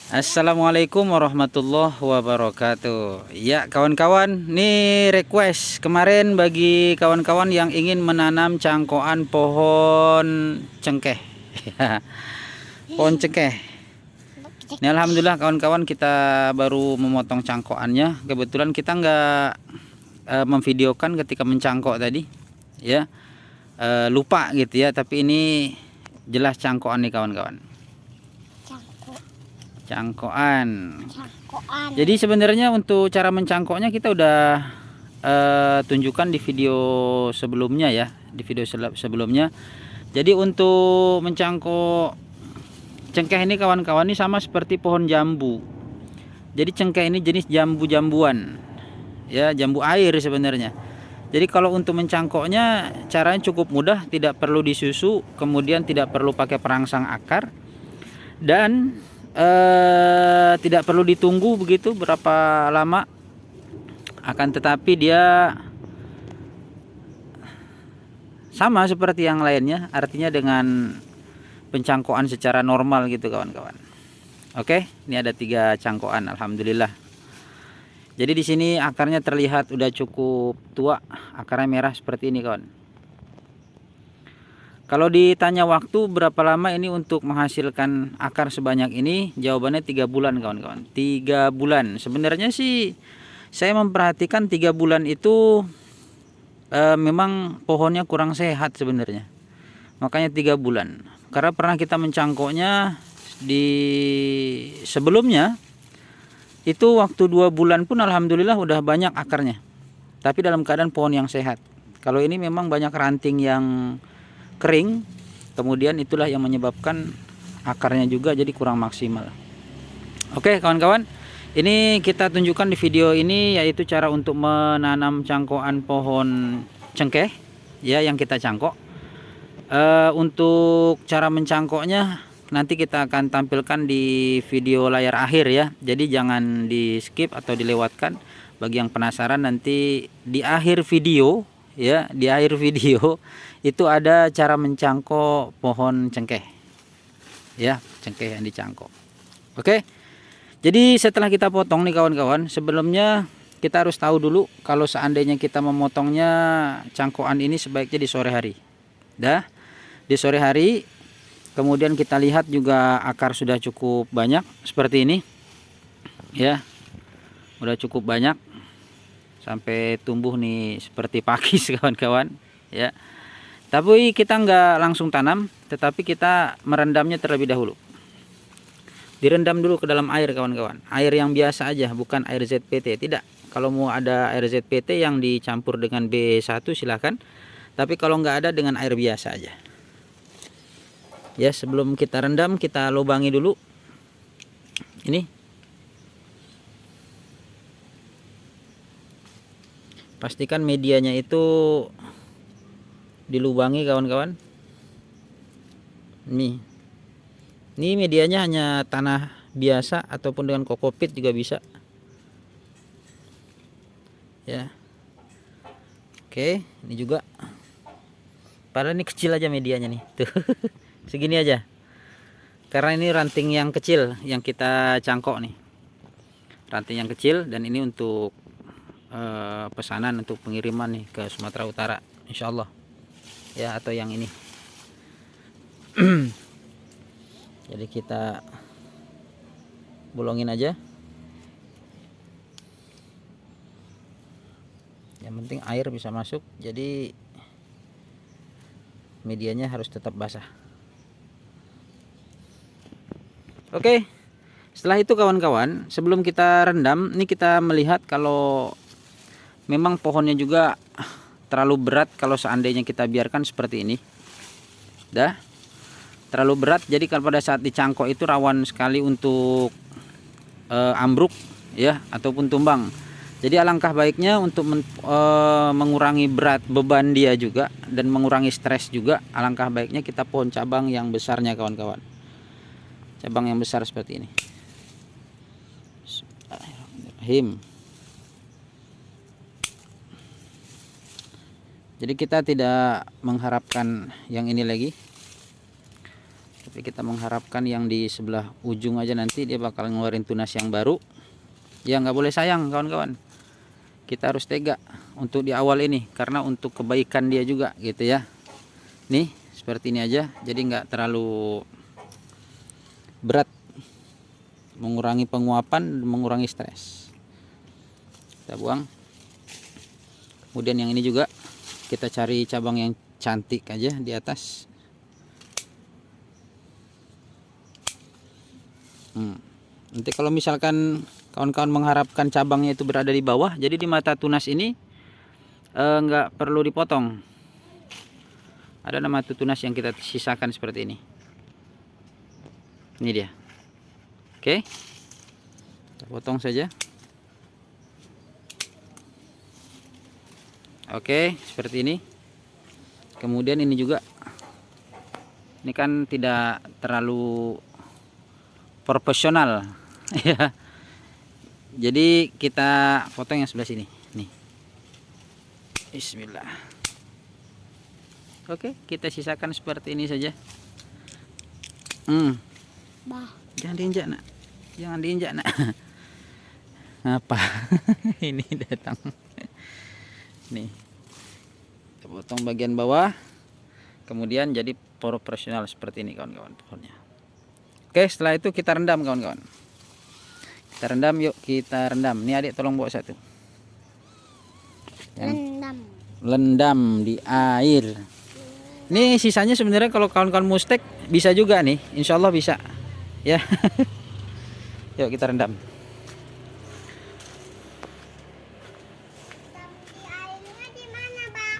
Assalamualaikum warahmatullahi wabarakatuh. Ya kawan-kawan, nih request kemarin bagi kawan-kawan yang ingin menanam cangkokan pohon cengkeh. Pohon cengkeh. Ini alhamdulillah kawan-kawan, kita baru memotong cangkokannya. Kebetulan kita nggak memvideokan ketika mencangkok tadi, ya. Lupa gitu ya, tapi ini jelas cangkokan nih kawan-kawan. Cangkokan. Jadi sebenarnya untuk cara mencangkoknya kita udah tunjukkan di video sebelumnya ya, di video sebelumnya. Jadi untuk mencangkok cengkeh ini kawan-kawan, ini sama seperti pohon jambu. Jadi cengkeh ini jenis jambu-jambuan, ya, jambu air sebenarnya. Jadi kalau untuk mencangkoknya caranya cukup mudah, tidak perlu disusu, kemudian tidak perlu pakai perangsang akar, dan tidak perlu ditunggu begitu berapa lama. Akan tetapi dia sama seperti yang lainnya, artinya dengan pencangkokan secara normal gitu kawan-kawan. Oke, ini ada 3 cangkokan, alhamdulillah. Jadi di sini akarnya terlihat udah cukup tua, akarnya merah seperti ini kawan. Kalau ditanya waktu berapa lama ini untuk menghasilkan akar sebanyak ini, jawabannya 3 bulan kawan-kawan. 3 bulan. Sebenarnya sih saya memperhatikan 3 bulan itu memang pohonnya kurang sehat sebenarnya. Makanya 3 bulan. Karena pernah kita mencangkoknya di sebelumnya, itu waktu 2 bulan pun alhamdulillah udah banyak akarnya. Tapi dalam keadaan pohon yang sehat. Kalau ini memang banyak ranting yang kering, kemudian itulah yang menyebabkan akarnya juga jadi kurang maksimal. Oke kawan-kawan, ini kita tunjukkan di video ini yaitu cara untuk menanam cangkokan pohon cengkeh ya, yang kita cangkok. Untuk cara mencangkoknya nanti kita akan tampilkan di video layar akhir ya, jadi jangan di skip atau dilewatkan. Bagi yang penasaran, nanti di akhir video ya, di akhir video itu ada cara mencangkok pohon cengkeh ya, cengkeh yang dicangkok. Oke, jadi setelah kita potong nih kawan-kawan, sebelumnya kita harus tahu dulu kalau seandainya kita memotongnya cangkokan ini sebaiknya di sore hari. Dah di sore hari, kemudian kita lihat juga akar sudah cukup banyak seperti ini ya, udah cukup banyak sampai tumbuh nih seperti pakis kawan-kawan ya. Tapi kita nggak langsung tanam, tetapi kita merendamnya terlebih dahulu. Direndam dulu ke dalam air kawan-kawan, air yang biasa aja, bukan air ZPT, tidak. Kalau mau ada air ZPT yang dicampur dengan B1 silahkan, tapi kalau nggak ada, dengan air biasa aja ya. Sebelum kita rendam, kita lubangi dulu ini. Pastikan medianya itu dilubangi kawan-kawan. Ini medianya hanya tanah biasa ataupun dengan kokopit juga bisa ya. Oke, ini juga, padahal ini kecil aja medianya nih tuh. Segini aja, karena ini ranting yang kecil yang kita cangkok nih, ranting yang kecil, dan ini untuk pesanan untuk pengiriman nih ke Sumatera Utara insyaallah ya, atau yang ini. Jadi kita bolongin aja, yang penting air bisa masuk, jadi medianya harus tetap basah. Oke, setelah itu kawan-kawan, sebelum kita rendam, ini kita melihat kalau memang pohonnya juga terlalu berat kalau seandainya kita biarkan seperti ini. Dah terlalu berat, jadi kalau pada saat dicangkok itu rawan sekali untuk ambruk ya, ataupun tumbang. Jadi alangkah baiknya untuk mengurangi berat beban dia juga dan mengurangi stres juga, alangkah baiknya kita pohon cabang yang besarnya kawan-kawan, cabang yang besar seperti ini. Bismillahirrahmanirrahim. Jadi kita tidak mengharapkan yang ini lagi, Tapi kita mengharapkan yang di sebelah ujung aja nanti dia bakal ngeluarin tunas yang baru. Ya nggak boleh sayang kawan-kawan. Kita harus tega untuk di awal ini karena untuk kebaikan dia juga gitu ya. Nih seperti ini aja, jadi nggak terlalu berat, mengurangi penguapan, mengurangi stres. Kita buang. Kemudian yang ini juga kita cari cabang yang cantik aja di atas. Nanti kalau misalkan kawan-kawan mengharapkan cabangnya itu berada di bawah, jadi di mata tunas ini nggak perlu dipotong. Ada nama tunas yang kita sisakan seperti ini. Ini dia. Oke, kita potong saja. Oke, seperti ini. Kemudian ini juga, ini kan tidak terlalu proporsional ya. Jadi kita potong yang sebelah sini nih. Bismillah. Oke, kita sisakan seperti ini saja. Jangan diinjak nak, jangan diinjak nak. Apa? Ini datang. Nih, kita potong bagian bawah, kemudian jadi proporsional seperti ini kawan-kawan pohonnya. Oke, setelah itu kita rendam kawan-kawan. Kita rendam, yuk kita rendam. Nih adik tolong bawa satu. Lendam di air. Ini sisanya sebenarnya kalau kawan-kawan mustek bisa juga nih, insya Allah bisa. Ya, yuk kita rendam.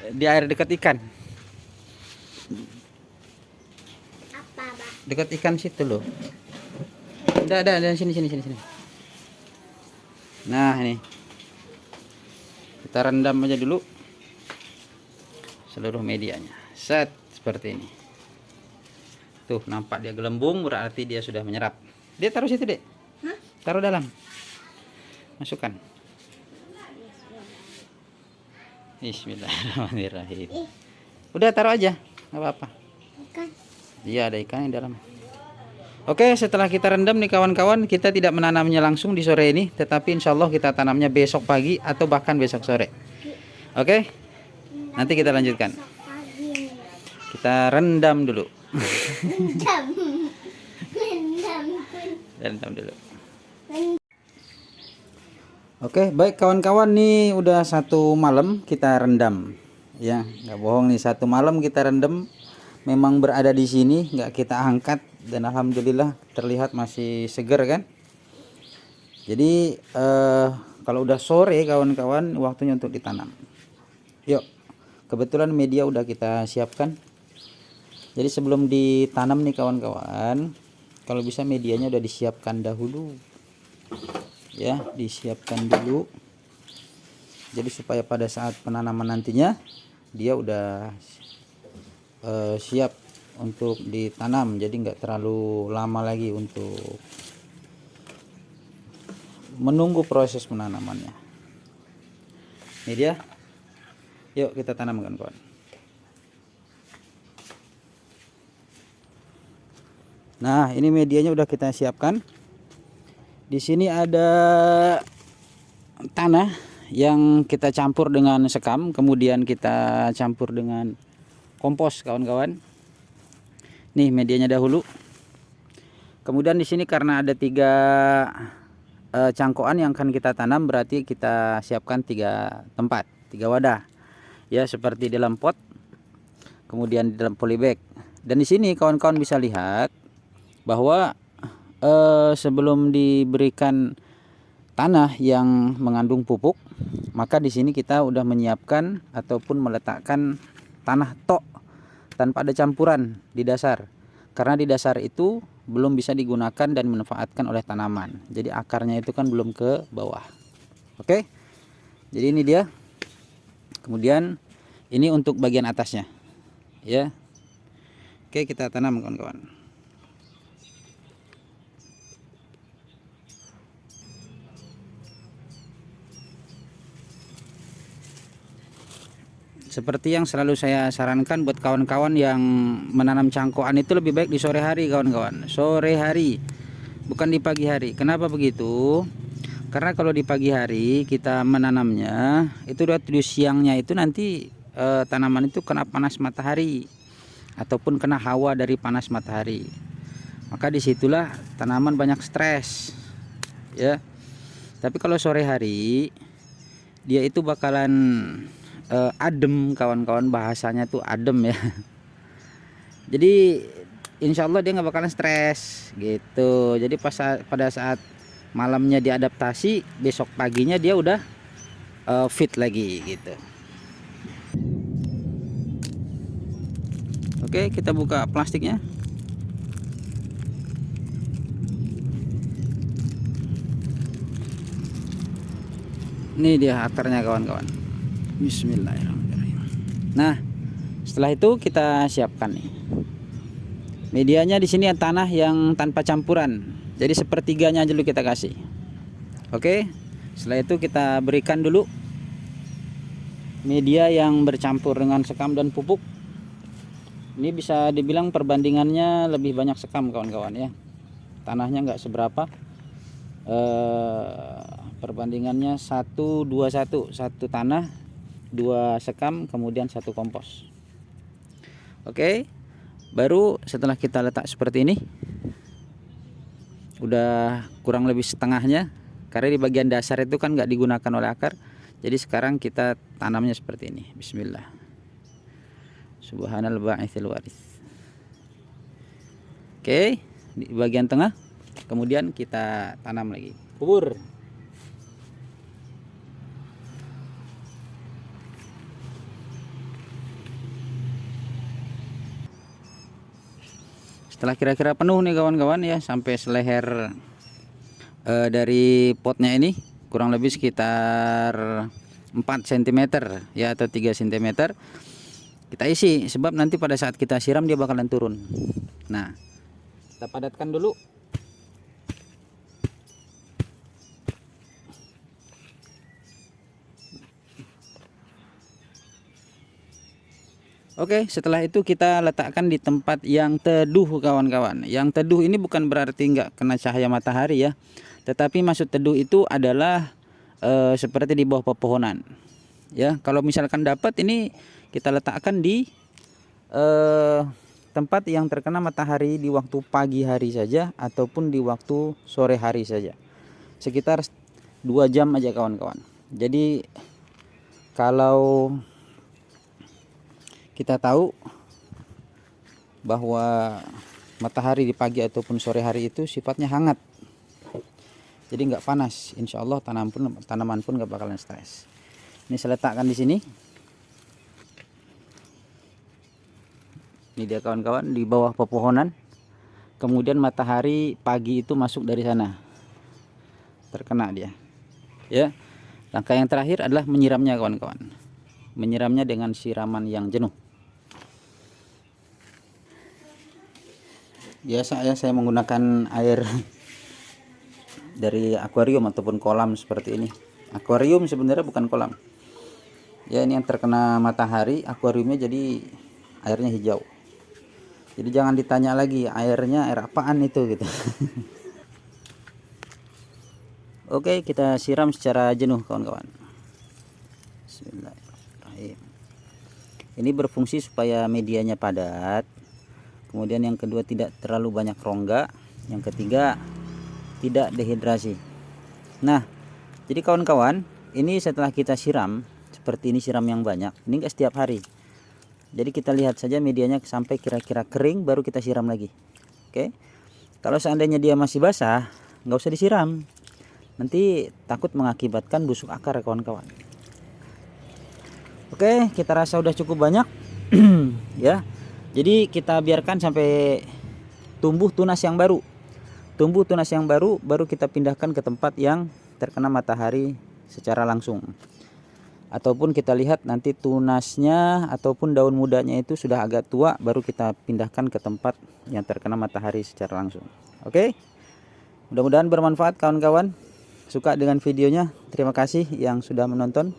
Di air dekat ikan. Dekat ikan situ loh. Ada sini. Nah ini kita rendam aja dulu seluruh medianya. Set seperti ini. Tuh nampak dia gelembung, berarti dia sudah menyerap. Dia taruh situ dek. Taruh dalam. Masukkan. Bismillahirrahmanirrahim. Udah taruh aja, nggak apa-apa. Iya ada ikan di dalam. Oke, setelah kita rendam nih kawan-kawan, kita tidak menanamnya langsung di sore ini, tetapi insya Allah kita tanamnya besok pagi atau bahkan besok sore. Oke, nanti kita lanjutkan. Kita rendam dulu. Rendam dulu. Oke, baik kawan-kawan, nih udah 1 malam kita rendam. Ya, nggak bohong nih, 1 malam kita rendam. Memang berada di sini, nggak kita angkat, dan alhamdulillah terlihat masih segar kan. Jadi kalau udah sore kawan-kawan, waktunya untuk ditanam. Yuk, kebetulan media udah kita siapkan. Jadi sebelum ditanam nih kawan-kawan, kalau bisa medianya udah disiapkan dahulu. Ya, disiapkan dulu. Jadi supaya pada saat penanaman nantinya dia udah siap untuk ditanam, jadi nggak terlalu lama lagi untuk menunggu proses penanamannya. Ini dia, yuk kita tanam kawan-kawan. Nah ini medianya udah kita siapkan. Di sini ada tanah yang kita campur dengan sekam, kemudian kita campur dengan kompos kawan-kawan. Nih medianya dahulu. Kemudian di sini karena ada 3 cangkokan yang akan kita tanam, berarti kita siapkan 3 tempat, 3 wadah. Ya seperti dalam pot, kemudian di dalam polybag. Dan di sini kawan-kawan bisa lihat bahwa sebelum diberikan tanah yang mengandung pupuk, maka di sini kita udah menyiapkan ataupun meletakkan tanah tok tanpa ada campuran di dasar, karena di dasar itu belum bisa digunakan dan dimanfaatkan oleh tanaman. Jadi akarnya itu kan belum ke bawah. Oke, jadi ini dia. Kemudian ini untuk bagian atasnya ya. Oke, kita tanam kawan-kawan. seperti yang selalu saya sarankan buat kawan-kawan yang menanam cangkokan itu lebih baik di sore hari kawan-kawan. Sore hari, bukan di pagi hari. Kenapa begitu? Karena kalau di pagi hari kita menanamnya itu udah di siangnya itu nanti tanaman itu kena panas matahari ataupun kena hawa dari panas matahari. Maka disitulah tanaman banyak stres, ya. Tapi kalau sore hari dia itu bakalan adem kawan-kawan, bahasanya tuh adem ya. Jadi insya Allah dia nggak bakalan stres gitu. Jadi pada saat malamnya diadaptasi, besok paginya dia udah fit lagi gitu. Oke, kita buka plastiknya. Ini dia akarnya kawan-kawan. Bismillahirrahmanirrahim. Nah, setelah itu kita siapkan nih. Medianya di sini tanah yang tanpa campuran. Jadi sepertiganya dulu kita kasih. Oke. Setelah itu kita berikan dulu media yang bercampur dengan sekam dan pupuk. Ini bisa dibilang perbandingannya lebih banyak sekam kawan-kawan ya. Tanahnya nggak seberapa. Perbandingannya 1-2-1, 1 tanah, 2 sekam, kemudian 1 kompos. Oke, baru setelah kita letak seperti ini, udah kurang lebih setengahnya, karena di bagian dasar itu kan nggak digunakan oleh akar. Jadi sekarang kita tanamnya seperti ini. Bismillah. Subhanal ba'itsil waris. Oke, di bagian tengah, kemudian kita tanam lagi. Kubur. Setelah kira-kira penuh nih kawan-kawan ya, sampai seleher dari potnya ini, kurang lebih sekitar 4 cm ya atau 3 cm, kita isi, sebab nanti pada saat kita siram dia bakalan turun. Nah, kita padatkan dulu. Oke, setelah itu kita letakkan di tempat yang teduh kawan-kawan. Yang teduh ini bukan berarti nggak kena cahaya matahari ya, tetapi maksud teduh itu adalah seperti di bawah pepohonan. Ya, kalau misalkan dapat ini kita letakkan di tempat yang terkena matahari di waktu pagi hari saja ataupun di waktu sore hari saja. Sekitar 2 jam aja kawan-kawan. Jadi kalau kita tahu bahwa matahari di pagi ataupun sore hari itu sifatnya hangat, jadi nggak panas, insya Allah tanaman pun nggak bakalan stres. Ini saya letakkan di sini. Ini dia kawan-kawan, di bawah pepohonan. Kemudian matahari pagi itu masuk dari sana, terkena dia. Ya, langkah yang terakhir adalah menyiramnya kawan-kawan. Menyiramnya dengan siraman yang jenuh. Biasa ya saya menggunakan air dari akuarium ataupun kolam seperti ini. Akuarium sebenarnya bukan kolam. Ya, ini yang terkena matahari, akuariumnya jadi airnya hijau. Jadi jangan ditanya lagi airnya air apaan itu gitu. Oke, kita siram secara jenuh kawan-kawan. Bismillahirrahmanirrahim. Ini berfungsi supaya medianya padat. Kemudian yang kedua tidak terlalu banyak rongga. Yang ketiga tidak dehidrasi. Nah, jadi kawan-kawan, ini setelah kita siram seperti ini, siram yang banyak. Ini enggak setiap hari. Jadi kita lihat saja medianya sampai kira-kira kering baru kita siram lagi. Oke. Kalau seandainya dia masih basah, nggak usah disiram. Nanti takut mengakibatkan busuk akar kawan-kawan. Oke, kita rasa udah cukup banyak. Ya. Jadi kita biarkan sampai tumbuh tunas yang baru. Tumbuh tunas yang baru baru kita pindahkan ke tempat yang terkena matahari secara langsung. Ataupun kita lihat nanti tunasnya ataupun daun mudanya itu sudah agak tua, baru kita pindahkan ke tempat yang terkena matahari secara langsung. Oke. Mudah-mudahan bermanfaat kawan-kawan. Suka dengan videonya. Terima kasih yang sudah menonton.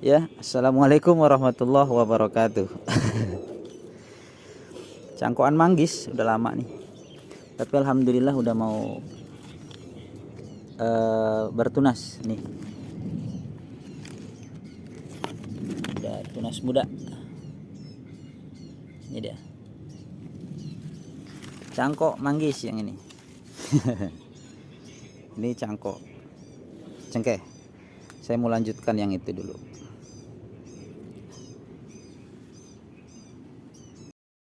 Ya, assalamualaikum warahmatullahi wabarakatuh. Cangkokan manggis udah lama nih, tapi alhamdulillah udah mau bertunas nih, udah tunas muda. Ini dia cangkok manggis yang ini. Ini cangkok cengkeh. Saya mau lanjutkan yang itu dulu.